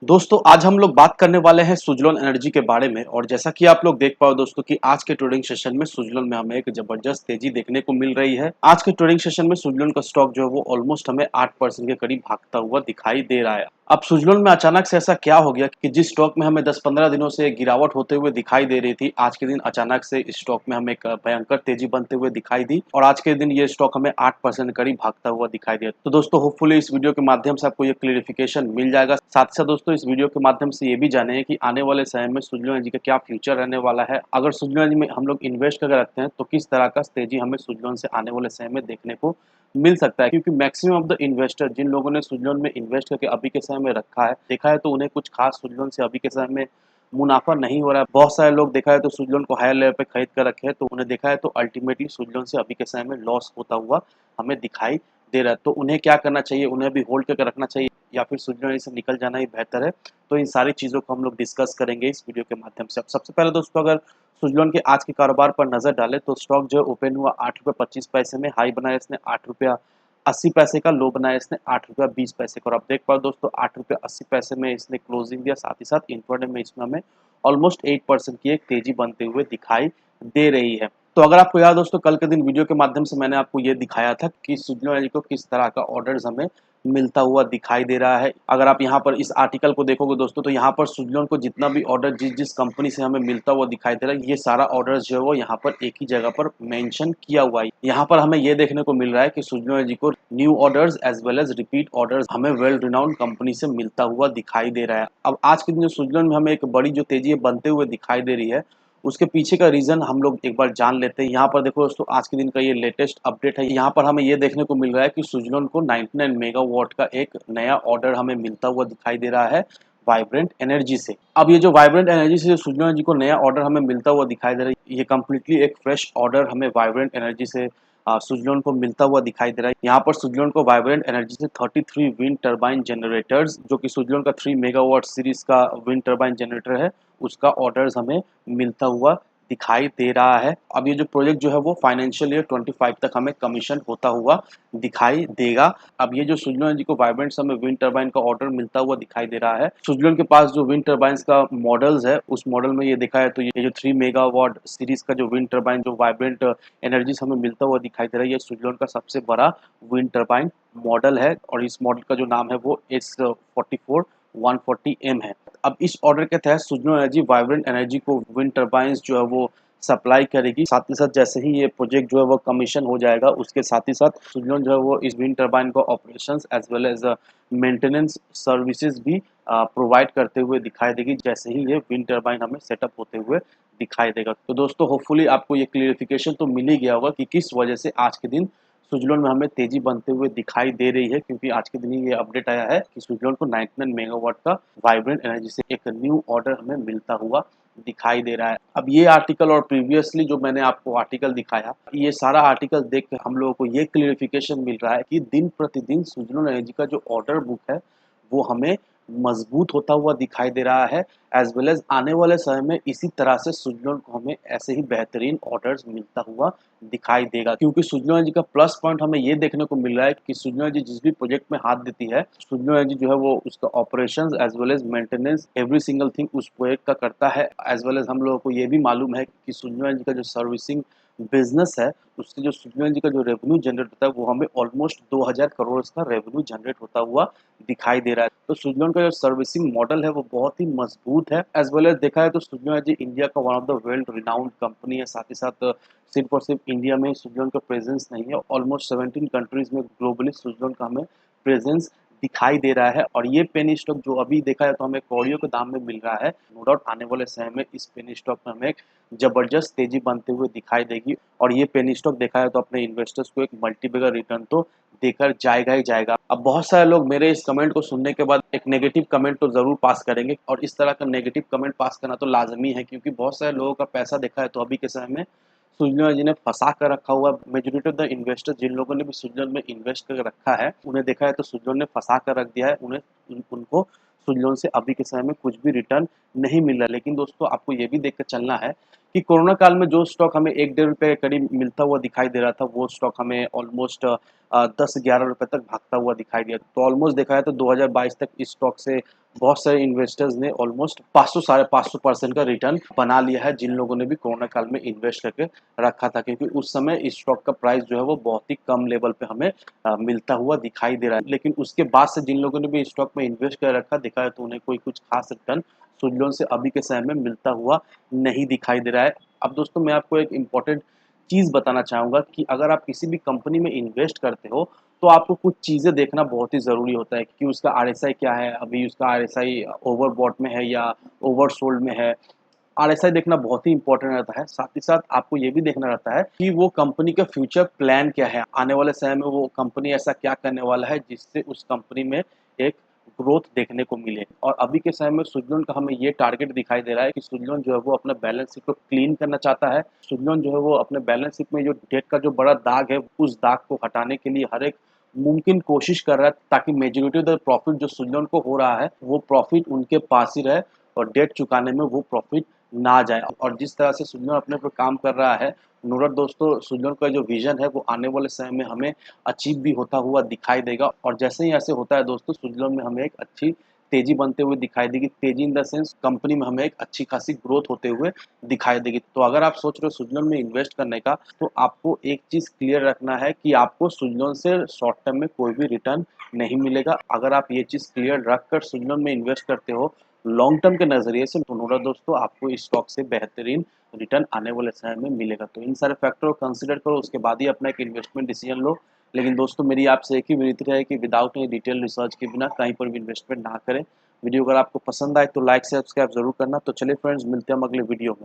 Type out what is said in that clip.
दोस्तों आज हम लोग बात करने वाले हैं सुज़लोन एनर्जी के बारे में। और जैसा कि आप लोग देख पाओ दोस्तों कि आज के ट्रेडिंग सेशन में सुज़लोन में हमें एक जबरदस्त तेजी देखने को मिल रही है। आज के ट्रेडिंग सेशन में सुज़लोन का स्टॉक जो है वो ऑलमोस्ट हमें 8% के करीब भागता हुआ दिखाई दे रहा है। अब सुज़लोन में अचानक से ऐसा क्या हो गया कि जिस स्टॉक में हमें 10-15 दिनों से गिरावट होते हुए दिखाई दे रही थी, आज के दिन अचानक से इस स्टॉक में हमें एक भयंकर तेजी बनते हुए दिखाई दी और आज के दिन ये स्टॉक हमें 8% करीब भागता हुआ दिखाई दिया। तो दोस्तों होपफुली इस वीडियो के माध्यम से आपको ये क्लियरिफिकेशन मिल जाएगा। साथ ही साथ दोस्तों इस वीडियो के माध्यम से ये भी जाने कि आने वाले समय में सुज़लोन एनर्जी का क्या फ्यूचर रहने वाला है। अगर सुज़लोन एनर्जी में हम लोग इन्वेस्ट करके रखते हैं तो किस तरह का तेजी हमें सुज़लोन से आने वाले समय में देखने को मिल सकता है, क्योंकि मैक्सिमम ऑफ द इन्वेस्टर जिन लोगों ने सुज़लोन में इन्वेस्ट करके अभी के समय में रखा है, देखा है तो उन्हें कुछ खास सुज़लोन से अभी के समय में मुनाफा नहीं हो रहा है। बहुत सारे लोग देखा है तो सुज़लोन को हायर लेवल पे खरीद कर रखे हैं, तो उन्हें देखा है तो अल्टीमेटली सुज़लोन से अभी के समय में लॉस होता हुआ हमें दिखाई दे रहा है। तो उन्हें क्या करना चाहिए? उन्हें भी होल्ड करके रखना चाहिए या फिर सुज़लोन से निकल जाना ही बेहतर है? तो इन सारी चीज़ों को हम लोग डिस्कस करेंगे इस वीडियो के माध्यम से। अब सबसे पहले दोस्तों अगर सुज़लोन के आज के कारोबार पर नज़र डालें तो स्टॉक जो है ओपन हुआ ₹8.25 में, हाई बनाया इसने ₹8.80 का, लो बनाया इसने ₹8.20 का। और आप देख पाओ दोस्तों ₹8.80 में इसने क्लोजिंग दिया। साथ ही साथ इंट्राडे में इसमें हमें ऑलमोस्ट 8% की एक तेजी बनते हुए दिखाई दे रही है। तो अगर आपको याद दोस्तों कल के दिन वीडियो के माध्यम से मैंने आपको ये दिखाया था कि सुज़लोन एनर्जी को किस तरह का ऑर्डर्स हमें मिलता हुआ दिखाई दे रहा है। अगर आप यहाँ पर इस आर्टिकल को देखोगे दोस्तों तो यहाँ पर सुज़लोन को जितना भी ऑर्डर जिस कंपनी से हमें मिलता हुआ दिखाई दे रहा है, ये सारा ऑर्डर्स जो है वो यहाँ पर एक ही जगह पर मेंशन किया हुआ है। यहाँ पर हमें ये देखने को मिल रहा है कि सुज़लोन एनर्जी को new orders as well as repeat orders हमें वेल रिनाउंड कंपनी से मिलता हुआ दिखाई दे रहा है। अब आज के दिन जो सुज़लोन में हमें एक बड़ी जो तेजी बनते हुए दिखाई दे रही है, उसके पीछे का रीज़न हम लोग एक बार जान लेते हैं। यहाँ पर देखो दोस्तों आज के दिन का ये लेटेस्ट अपडेट है। यहाँ पर हमें ये देखने को मिल रहा है कि सुज़लोन को 99 मेगावाट का एक नया ऑर्डर हमें मिलता हुआ दिखाई दे रहा है वाइब्रेंट एनर्जी से। अब ये जो वाइब्रेंट एनर्जी से सुज़लोन एनर्जी को नया ऑर्डर हमें मिलता हुआ दिखाई दे रहा है, ये कंप्लीटली एक फ्रेश ऑर्डर हमें वाइब्रेंट एनर्जी से सुज़लोन को मिलता हुआ दिखाई दे रहा है। यहाँ पर सुज़लोन को वाइब्रेंट एनर्जी से 33 विंड टरबाइन जनरेटर्स, जो कि सुज़लोन का 3 मेगावाट सीरीज का विंड टरबाइन जनरेटर है, उसका ऑर्डर्स हमें मिलता हुआ दिखाई दे रहा है। अब ये जो प्रोजेक्ट जो है वो फाइनेंशियल ईयर 25 तक हमें कमीशन होता हुआ दिखाई देगा। अब ये जो सुज़लोन एनर्जी को वाइब्रेंट हमें विंड टरबाइन का ऑर्डर मिलता हुआ दिखाई दे रहा है, सुज़लोन के पास जो विंड टरबाइन्स का मॉडल्स है उस मॉडल में ये देखा है तो ये जो 3 मेगावाट सीरीज का जो विंड टरबाइन जो वाइब्रेंट एनर्जी हमें मिलता हुआ दिखाई दे रहा है, ये सुज़लोन का सबसे बड़ा विंड टरबाइन मॉडल है और इस मॉडल का जो नाम है वो S44 140M है। अब इस ऑर्डर के तहत सुज़लोन एनर्जी वाइब्रेंट एनर्जी को विंड टरबाइन्स जो है वो सप्लाई करेगी। साथ ही साथ जैसे ही ये प्रोजेक्ट जो है वो कमीशन हो जाएगा, उसके साथ ही साथ सुज़लोन जो है वो इस विंड टरबाइन को operations as well as maintenance services भी प्रोवाइड करते हुए दिखाई देगी, जैसे ही ये विंड टरबाइन हमें सेटअप होते हुए दिखाई देगा। तो दोस्तों होपफुली आपको ये क्लियरिफिकेशन तो मिल ही गया होगा कि किस वजह से आज के दिन सुज़लोन में हमें तेजी बनते हुए दिखाई दे रही है, क्योंकि आज के दिन ही ये अपडेट आया है कि सुज़लोन को 99 मेगावाट का वाइब्रेंट एनर्जी से एक न्यू ऑर्डर हमें मिलता हुआ दिखाई दे रहा है। अब ये आर्टिकल और प्रीवियसली जो मैंने आपको आर्टिकल दिखाया, ये सारा आर्टिकल देख के हम लोगों को ये क्लियरिफिकेशन मिल रहा है कि दिन प्रतिदिन सुज़लोन एनर्जी का जो ऑर्डर बुक है वो हमें मजबूत होता हुआ दिखाई दे रहा है। एज वेल एज आने वाले समय में इसी तरह से सुज़लोन को हमें ऐसे ही बेहतरीन ऑर्डर्स मिलता हुआ दिखाई देगा, क्योंकि सुज़लोन एनर्जी का प्लस पॉइंट हमें ये देखने को मिल रहा है कि सुज़लोन एनर्जी जिस भी प्रोजेक्ट में हाथ देती है, सुज़लोन एनर्जी जो है वो उसका operations as well as maintenance every single thing उस प्रोजेक्ट का करता है। एज वेल एज हम लोगों को ये भी मालूम है कि सुज़लोन एनर्जी का जो सर्विसिंग बिजनेस है, उससे जो सुज़लोन एनर्जी का जो रेवेन्यू जनरेट होता है वो हमें ऑलमोस्ट 2000 करोड़ का रेवेन्यू जनरेट होता हुआ दिखाई दे रहा है। तो सुज़लोन का जो सर्विसिंग मॉडल है वो बहुत ही मजबूत है। एज वेल एज देखा है तो सुज़लोन एनर्जी इंडिया का one of the well renowned company है। साथ ही साथ सिर्फ और सिर्फ इंडिया में सुज़लोन का प्रेजेंस नहीं है, ऑलमोस्ट 17 कंट्रीज में ग्लोबली सुज़लोन का हमें प्रेजेंस दिखाई दे रहा है। और ये पेनी स्टॉक जो अभी देखा है तो हमें कौड़ियों के दाम में मिल रहा है, नो डाउट आने वाले समय में इस पेनी स्टॉक में हमें एक जबरदस्त तेजी बनते हुए दिखाई देगी। और ये पेनी स्टॉक देखा है तो अपने इन्वेस्टर्स को एक मल्टीबैगर रिटर्न तो देकर जाएगा ही जाएगा। अब बहुत सारे लोग मेरे इस कमेंट को सुनने के बाद एक नेगेटिव कमेंट तो जरूर पास करेंगे, और इस तरह का नेगेटिव कमेंट पास करना तो लाजमी है, क्योंकि बहुत सारे लोगों का पैसा देखा है तो अभी के समय में सुज़लोन जी ने फंसा कर रखा हुआ। मेजोरिटी ऑफ द इन्वेस्टर जिन लोगों ने भी सुज़लोन में इन्वेस्ट कर रखा है, उन्हें देखा है तो सुज़लोन ने फंसा कर रख दिया है। उनको सुज़लोन से अभी के समय में कुछ भी रिटर्न नहीं मिल रहा। लेकिन दोस्तों आपको ये भी देख कर चलना है कि कोरोना काल में जो स्टॉक हमें 1 डेढ़ रुपए के करीब मिलता हुआ दिखाई दे रहा था, वो स्टॉक हमें ऑलमोस्ट 10-11 रुपए तक भागता हुआ दिखाई दिया। तो ऑलमोस्ट देखा जाए तो 2022 तक इस स्टॉक से बहुत सारे इन्वेस्टर्स ने ऑलमोस्ट 500 साढ़े 500% का रिटर्न बना लिया है, जिन लोगों ने भी कोरोना काल में इन्वेस्ट करके रखा था, क्योंकि उस समय इस स्टॉक का प्राइस जो है वो बहुत ही कम लेवल पे हमें मिलता हुआ दिखाई दे रहा है। लेकिन उसके बाद से जिन लोगों ने भी स्टॉक में इन्वेस्ट कर रखा, देखा है तो उन्हें कोई कुछ खास रिटर्न सुजलोन से अभी के समय में मिलता हुआ नहीं दिखाई दे रहा है। अब दोस्तों मैं आपको एक इम्पोर्टेंट चीज़ बताना चाहूँगा कि अगर आप किसी भी कंपनी में इन्वेस्ट करते हो, तो आपको कुछ चीज़ें देखना बहुत ही ज़रूरी होता है कि उसका आरएसआई क्या है, अभी उसका आरएसआई ओवरबॉट में है या ओवरसोल्ड में है। आरएसआई देखना बहुत ही इम्पोर्टेंट रहता है। साथ ही साथ आपको ये भी देखना रहता है कि वो कंपनी का फ्यूचर प्लान क्या है। आने वाले समय में वो कंपनी ऐसा क्या करने वाला है जिससे उस कंपनी में एक ग्रोथ देखने को मिले। और अभी के समय में सुज़लोन का हमें ये टारगेट दिखाई दे रहा है कि सुज़लोन जो है वो अपना बैलेंस शीट को क्लीन करना चाहता है। सुज़लोन जो है वो अपने बैलेंस शीट में जो डेट का जो बड़ा दाग है, उस दाग को हटाने के लिए हर एक मुमकिन कोशिश कर रहा है, ताकि मेजॉरिटी ऑफ द प्रॉफिट जो सुज़लोन को हो रहा है, वो प्रॉफिट उनके पास ही रहे और डेट चुकाने में वो प्रॉफिट ना जाए। और जिस तरह से सुजलोन अपने पे काम कर रहा है, नो डाउट दोस्तों, सुजलोन का जो विज़न है वो आने वाले समय में हमें अचीव भी होता हुआ दिखाई देगा। और जैसे ही ऐसे होता है दोस्तों, सुजलोन में हमें एक अच्छी तेज़ी बनते हुए दिखाई देगी। तेज़ी इन द सेंस कंपनी में हमें एक अच्छी खासी ग्रोथ होते हुए दिखाई देगी। तो अगर आप सोच रहे हो सुजलोन में इन्वेस्ट करने का, तो आपको एक चीज़ क्लियर रखना है कि आपको सुजलोन से शॉर्ट टर्म में कोई भी रिटर्न नहीं मिलेगा। अगर आप ये चीज़ क्लियर रखकर सुजलोन में इन्वेस्ट करते हो, लॉन्ग टर्म के नज़रिए से, तो नो डाउट दोस्तों आपको इस स्टॉक से बेहतरीन रिटर्न आने वाले समय में मिलेगा। तो इन सारे फैक्टर को कंसीडर करो, उसके बाद ही अपना एक इन्वेस्टमेंट डिसीजन लो। लेकिन दोस्तों मेरी आपसे एक ही विनती है कि विदाउट एनी डिटेल रिसर्च के बिना कहीं पर भी इन्वेस्टमेंट ना करें। वीडियो अगर आपको पसंद आए तो लाइक सब्सक्राइब ज़रूर करना। तो चलिए फ्रेंड्स, मिलते हैं हम अगले वीडियो में।